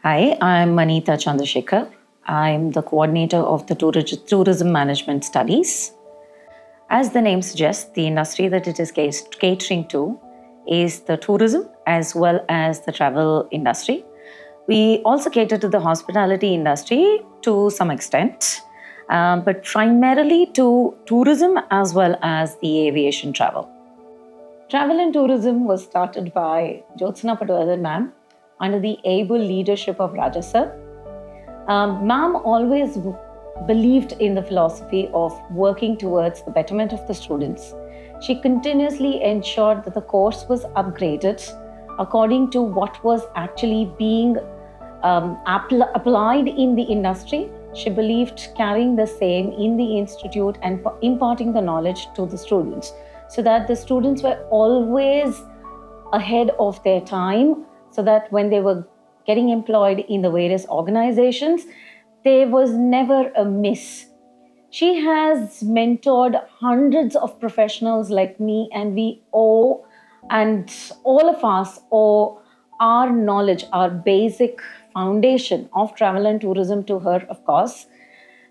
Hi, I'm Anita Chandrashekar. I'm the coordinator of the Tourism Management Studies. As the name suggests, the industry that it is catering to is the tourism as well as the travel industry. We also cater to the hospitality industry to some extent, but primarily to tourism as well as the aviation travel. Travel and tourism was started by Jyotsna Patwardhan ma'am under the able leadership of Raja sir. Ma'am always believed in the philosophy of working towards the betterment of the students. She continuously ensured that the course was upgraded according to what was actually being applied in the industry. She believed carrying the same in the institute and imparting the knowledge to the students so that the students were always ahead of their time, so that when they were getting employed in the various organizations, there was never a miss. She has mentored hundreds of professionals like me, and we owe, and all of us owe our knowledge, our basic foundation of travel and tourism to her, of course.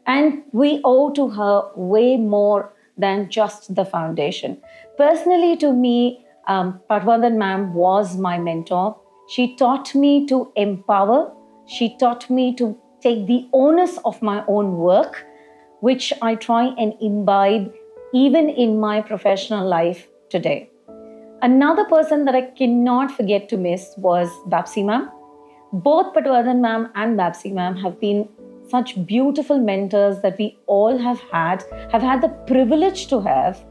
And we owe to her way more than just the foundation. Personally, to me, Patwardhan ma'am was my mentor. She taught me to empower. She taught me to take the onus of my own work, which I try and imbibe even in my professional life today. Another person that I cannot forget to miss was Babsi ma'am. Both Patwardhan ma'am and Babsi ma'am have been such beautiful mentors that we all have had the privilege to have.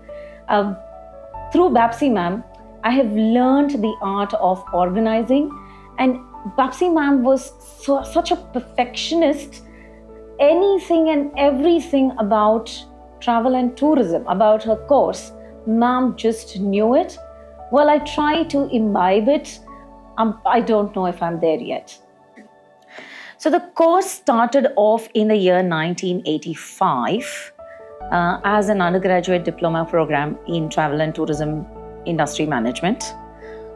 Through Babsi ma'am, I have learned the art of organizing, and Babsi ma'am was such a perfectionist. Anything and everything about travel and tourism, about her course, ma'am just knew it. Well, I try to imbibe it. I don't know if I'm there yet. So the course started off in the year 1985 as an undergraduate diploma program in travel and tourism industry management.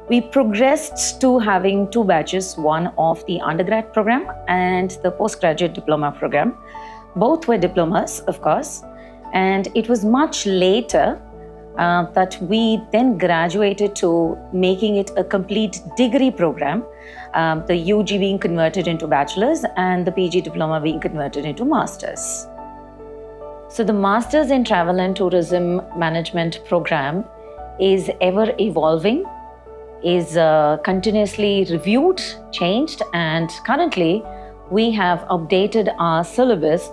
We progressed to having two batches, one of the undergrad program and the postgraduate diploma program. Both were diplomas, of course, and it was much later that we then graduated to making it a complete degree program, the UG being converted into bachelor's and the PG diploma being converted into master's. So the Masters in Travel and Tourism Management program is ever evolving, is continuously reviewed, changed, and currently we have updated our syllabus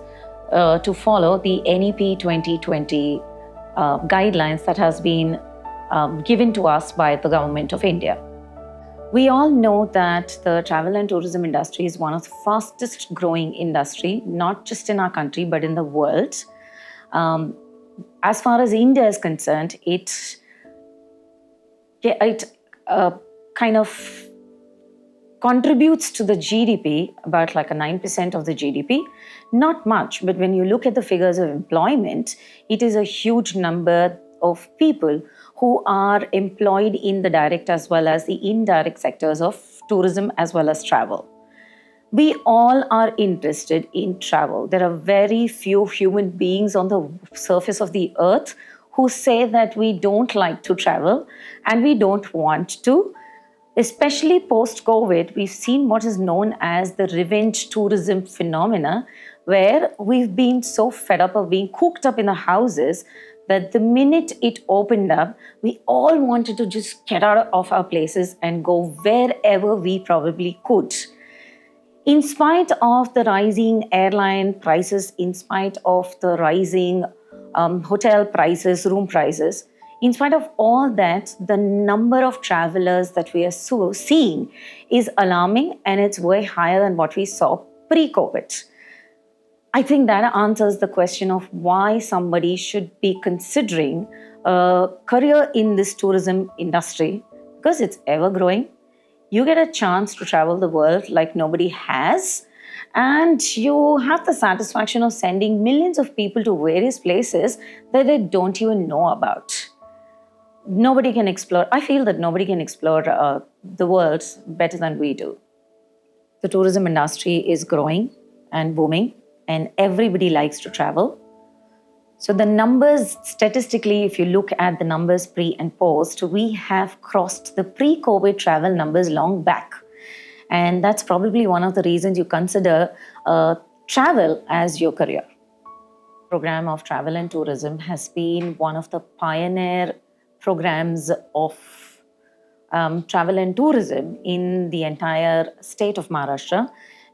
to follow the NEP 2020 guidelines that has been given to us by the Government of India. We all know that the travel and tourism industry is one of the fastest growing industry, not just in our country, but in the world. As far as India is concerned, it kind of contributes to the GDP, about like a 9% of the GDP. Not much, but when you look at the figures of employment, it is a huge number of people who are employed in the direct as well as the indirect sectors of tourism as well as travel. We all are interested in travel. There are very few human beings on the surface of the earth who say that we don't like to travel and we don't want to. Especially post-COVID, we've seen what is known as the revenge tourism phenomena, where we've been so fed up of being cooped up in the houses that the minute it opened up, we all wanted to just get out of our places and go wherever we probably could. In spite of the rising airline prices, in spite of the rising hotel prices, room prices, in spite of all that, the number of travelers that we are seeing is alarming, and it's way higher than what we saw pre-COVID. I think that answers the question of why somebody should be considering a career in this tourism industry, because it's ever growing. You get a chance to travel the world like nobody has, and you have the satisfaction of sending millions of people to various places that they don't even know about. Nobody can explore. I feel that nobody can explore the world better than we do. the tourism industry is growing and booming, and everybody likes to travel. So the numbers, statistically, if you look at the numbers pre and post, we have crossed the pre-COVID travel numbers long back. And that's probably one of the reasons you consider travel as your career. Program of travel and tourism has been one of the pioneer programs of travel and tourism in the entire state of Maharashtra,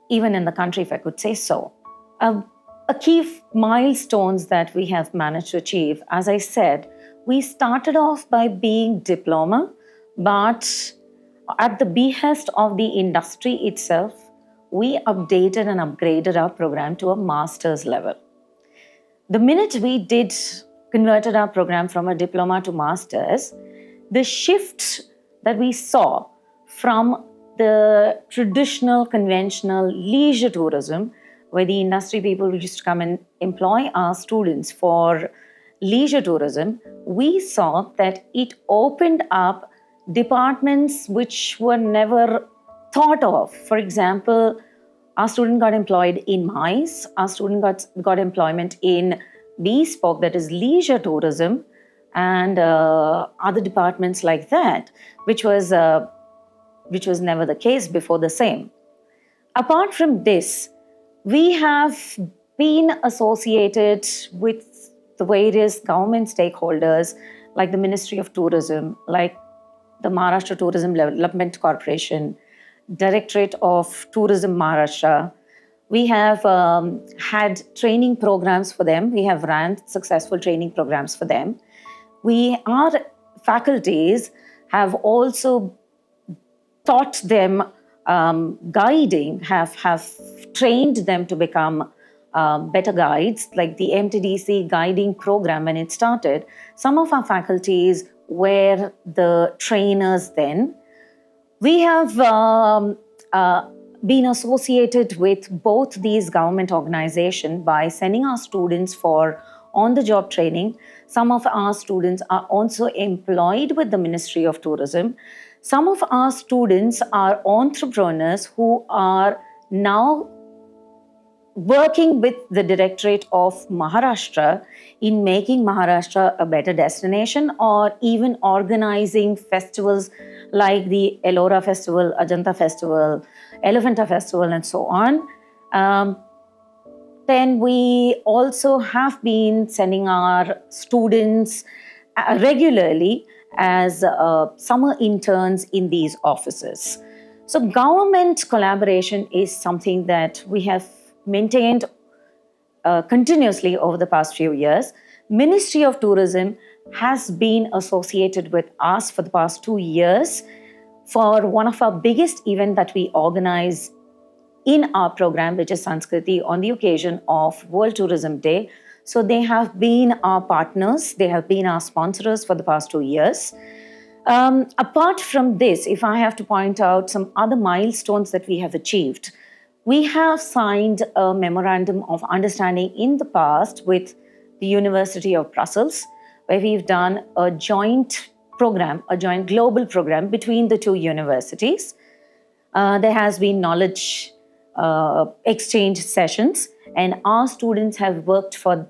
even in the country, if I could say so. A key milestones that we have managed to achieve, as I said, we started off by being diploma, but at the behest of the industry itself, we updated and upgraded our program to a master's level. The minute we converted our program from a diploma to master's, the shift that we saw from the traditional, conventional leisure tourism, where the industry people used to come and employ our students for leisure tourism, we saw that it opened up departments which were never thought of. For example, our student got employed in MICE, our student got employment in bespoke, that is leisure tourism, and other departments like that, which was never the case before the same. Apart from this, we have been associated with the various government stakeholders like the Ministry of Tourism, like the Maharashtra Tourism Development Corporation, Directorate of Tourism Maharashtra. We have had training programs for them. We have ran successful training programs for them. Our faculties have also taught them guiding, have trained them to become better guides, like the MTDC guiding program when it started. Some of our faculties were the trainers then. We have been associated with both these government organizations by sending our students for on-the-job training. Some of our students are also employed with the Ministry of Tourism. Some of our students are entrepreneurs who are now working with the Directorate of Maharashtra in making Maharashtra a better destination, or even organizing festivals like the Ellora Festival, Ajanta Festival, Elephanta Festival, and so on. Then we also have been sending our students regularly as summer interns in these offices. So government collaboration is something that we have maintained continuously over the past few years. Ministry of Tourism has been associated with us for the past 2 years for one of our biggest events that we organize in our program, which is Sanskriti, on the occasion of World Tourism Day. So they have been our partners, they have been our sponsors for the past 2 years. Apart from this, if I have to point out some other milestones that we have achieved, we have signed a memorandum of understanding in the past with the University of Brussels, where we've done a joint program, a joint global program between the two universities. There has been knowledge exchange sessions, and our students have worked for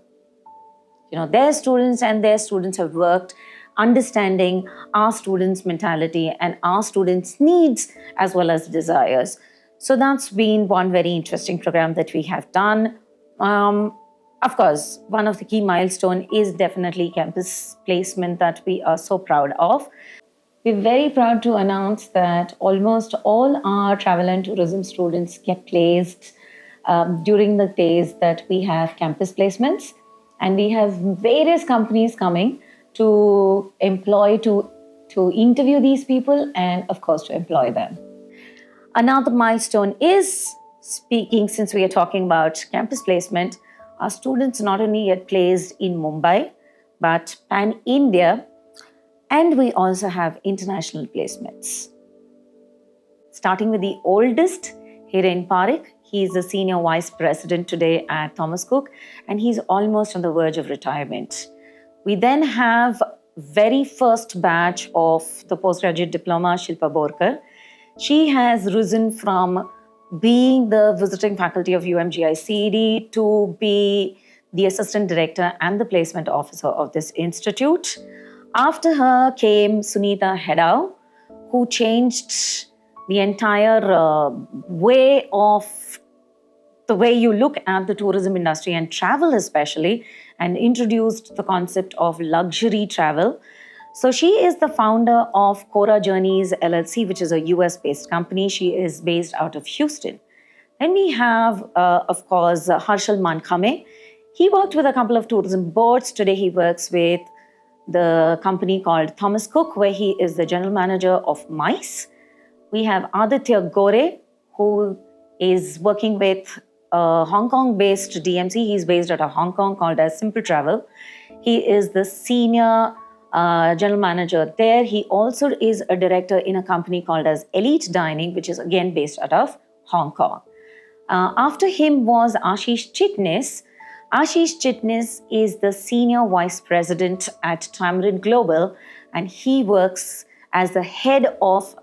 their students, and their students have worked understanding our students' mentality and our students' needs as well as desires. So that's been one very interesting program that we have done. Of course, one of the key milestones is definitely campus placement that we are so proud of. We're very proud to announce that almost all our travel and tourism students get placed during the days that we have campus placements. And we have various companies coming to employ, to interview these people, and of course to employ them. Another milestone is, speaking, since we are talking about campus placement, our students not only get placed in Mumbai, but pan-India, and we also have international placements. Starting with the oldest, Hiren Parekh. He is the Senior Vice President today at Thomas Cook, and he's almost on the verge of retirement. We then have very first batch of the postgraduate diploma, Shilpa Borkar. She has risen from being the visiting faculty of UM-GICED to be the assistant director and the placement officer of this institute. After her came Sunita Hedau, who changed the entire way of the way you look at the tourism industry and travel especially, and introduced the concept of luxury travel. So she is the founder of Cora Journeys LLC, which is a US-based company. She is based out of Houston. Then we have, of course, Harshal Mankame. He worked with a couple of tourism boards. Today he works with the company called Thomas Cook, where he is the general manager of MICE. We have Aditya Gore, who is working with a Hong Kong-based DMC. He's based out of Hong Kong, called as Simple Travel. He is the senior general manager there. He also is a director in a company called as Elite Dining, which is again based out of Hong Kong. After him was Ashish Chitnis. Ashish Chitnis is the senior vice president at Tamarind Global, and he works as the head of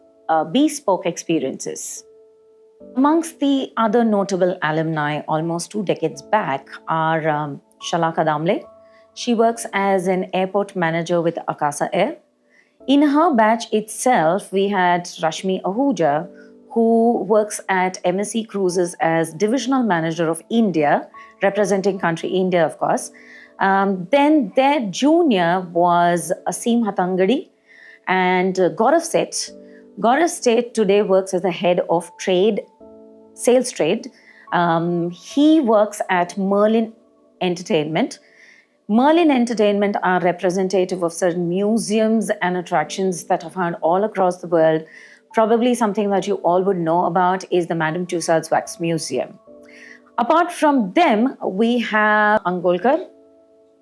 bespoke experiences. Amongst the other notable alumni almost 2 decades back are Shalaka Damle. She works as an airport manager with Akasa Air. In her batch itself, we had Rashmi Ahuja, who works at MSC Cruises as divisional manager of India, representing country India, of course. Then their junior was Asim Hatangadi and Gaurav Seth. Gaurav Seth today works as the head of sales trade. He works at Merlin Entertainment. Merlin Entertainment are representative of certain museums and attractions that are found all across the world. Probably something that you all would know about is the Madame Tussauds Wax Museum. Apart from them, we have Angolkar.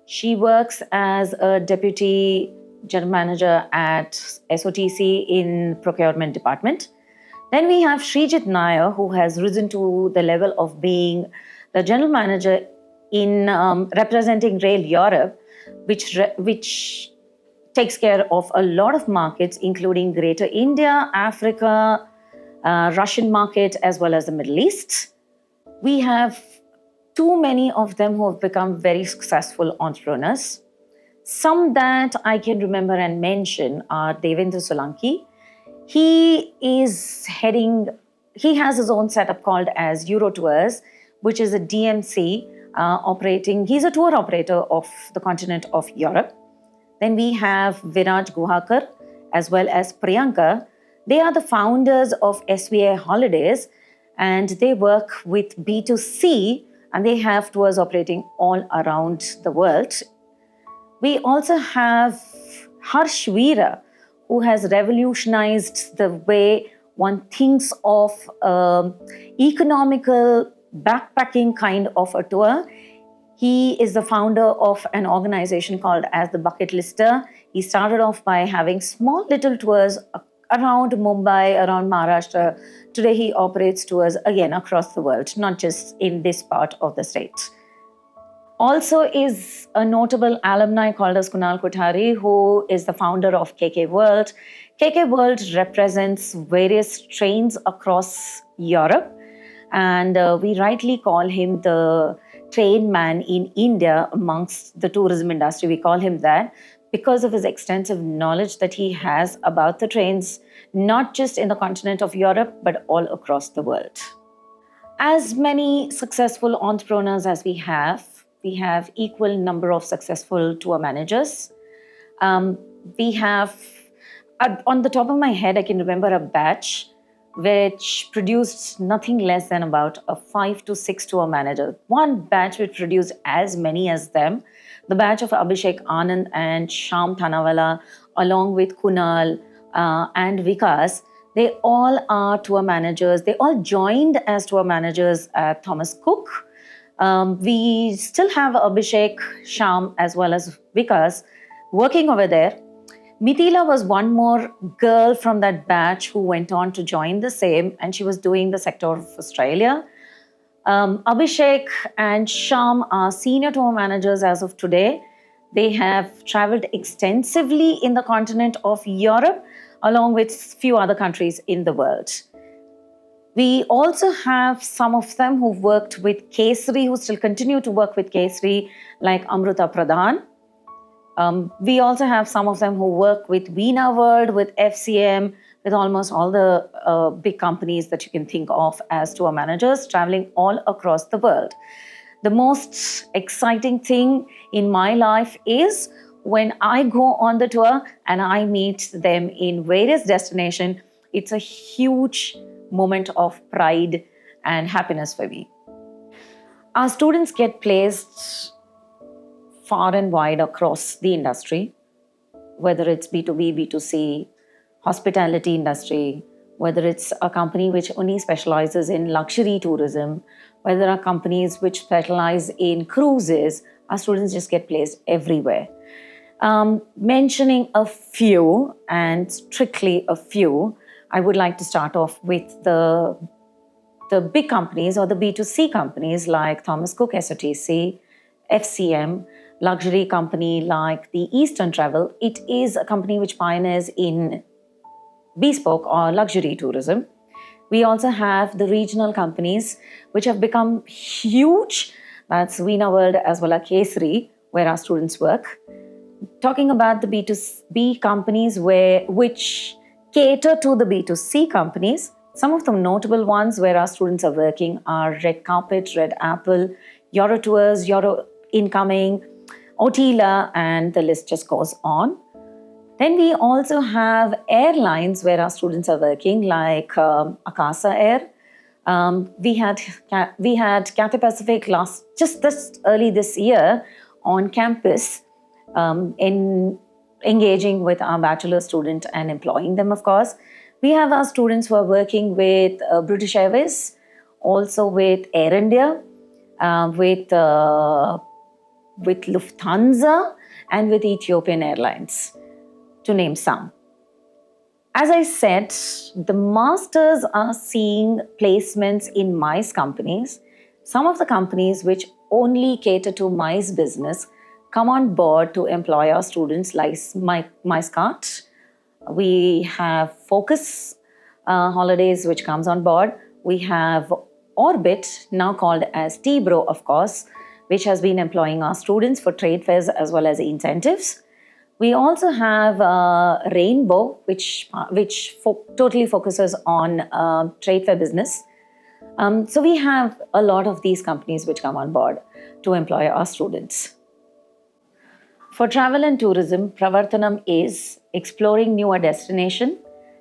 She works as a deputy general manager at SOTC in procurement department. Then we have Srijit Nair, who has risen to the level of being the general manager in representing Rail Europe, which takes care of a lot of markets, including Greater India, Africa, Russian market, as well as the Middle East. We have too many of them who have become very successful entrepreneurs. Some that I can remember and mention are Devendra Solanki. He has his own setup called as Euro Tours, which is a DMC operating. He's a tour operator of the continent of Europe. Then we have Viraj Guhakar as well as Priyanka. They are the founders of SVA Holidays, and they work with B2C, and they have tours operating all around the world. We also have Harsh Veera, who has revolutionized the way one thinks of economical backpacking kind of a tour. He is the founder of an organization called as the Bucket Lister. He started off by having small little tours around Mumbai, around Maharashtra. Today he operates tours again across the world, not just in this part of the state. Also is a notable alumni called as Kunal Kothari, who is the founder of KK World. KK World represents various trains across Europe, and we rightly call him the train man in India amongst the tourism industry. We call him that because of his extensive knowledge that he has about the trains, not just in the continent of Europe, but all across the world. As many successful entrepreneurs as we have equal number of successful tour managers. We have, on the top of my head, I can remember a batch which produced nothing less than about 5 to 6 tour managers. One batch which produced as many as them, the batch of Abhishek Anand and Shyam Thanawala, along with Kunal and Vikas. They all are tour managers. They all joined as tour managers at Thomas Cook. We still have Abhishek, Shyam, as well as Vikas working over there. Mithila was one more girl from that batch who went on to join the same, and she was doing the sector of Australia. Abhishek and Shyam are senior tour managers as of today. They have traveled extensively in the continent of Europe, along with few other countries in the world. We also have some of them who worked with Kesari, who still continue to work with Kesari, like Amruta Pradhan. We also have some of them who work with Veena World, with FCM, with almost all the big companies that you can think of as tour managers, traveling all across the world. The most exciting thing in my life is when I go on the tour and I meet them in various destinations. It's a huge moment of pride and happiness for me. Our students get placed far and wide across the industry, whether it's B2B, B2C, hospitality industry, whether it's a company which only specializes in luxury tourism, whether there are companies which specialize in cruises, our students just get placed everywhere. Mentioning a few, and strictly a few, I would like to start off with the big companies or the B2C companies like Thomas Cook SOTC, FCM, luxury company like the Eastern Travel. It is a company which pioneers in bespoke or luxury tourism. We also have the regional companies which have become huge. That's Veena World as well as Kesari, where our students work. Talking about the B2B companies which cater to the B2C companies, some of the notable ones where our students are working are Red Carpet, Red Apple, Eurotours, Euro Incoming, Otila, and the list just goes on. Then we also have airlines where our students are working, like Akasa Air. We had Cathay Pacific just early this year on campus, in engaging with our bachelor student and employing them, of course. We have our students who are working with British Airways, also with Air India, with Lufthansa, and with Ethiopian Airlines, to name some. As I said, the masters are seeing placements in MICE companies. Some of the companies which only cater to MICE business come on board to employ our students, like MICECART. We have Focus Holidays, which comes on board. We have Orbit, now called as T-Bro, of course, which has been employing our students for trade fairs as well as incentives. We also have Rainbow, which totally focuses on trade fair business. So we have a lot of these companies which come on board to employ our students. For travel and tourism, Pravartanam is exploring newer destinations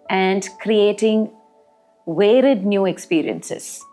and creating varied new experiences.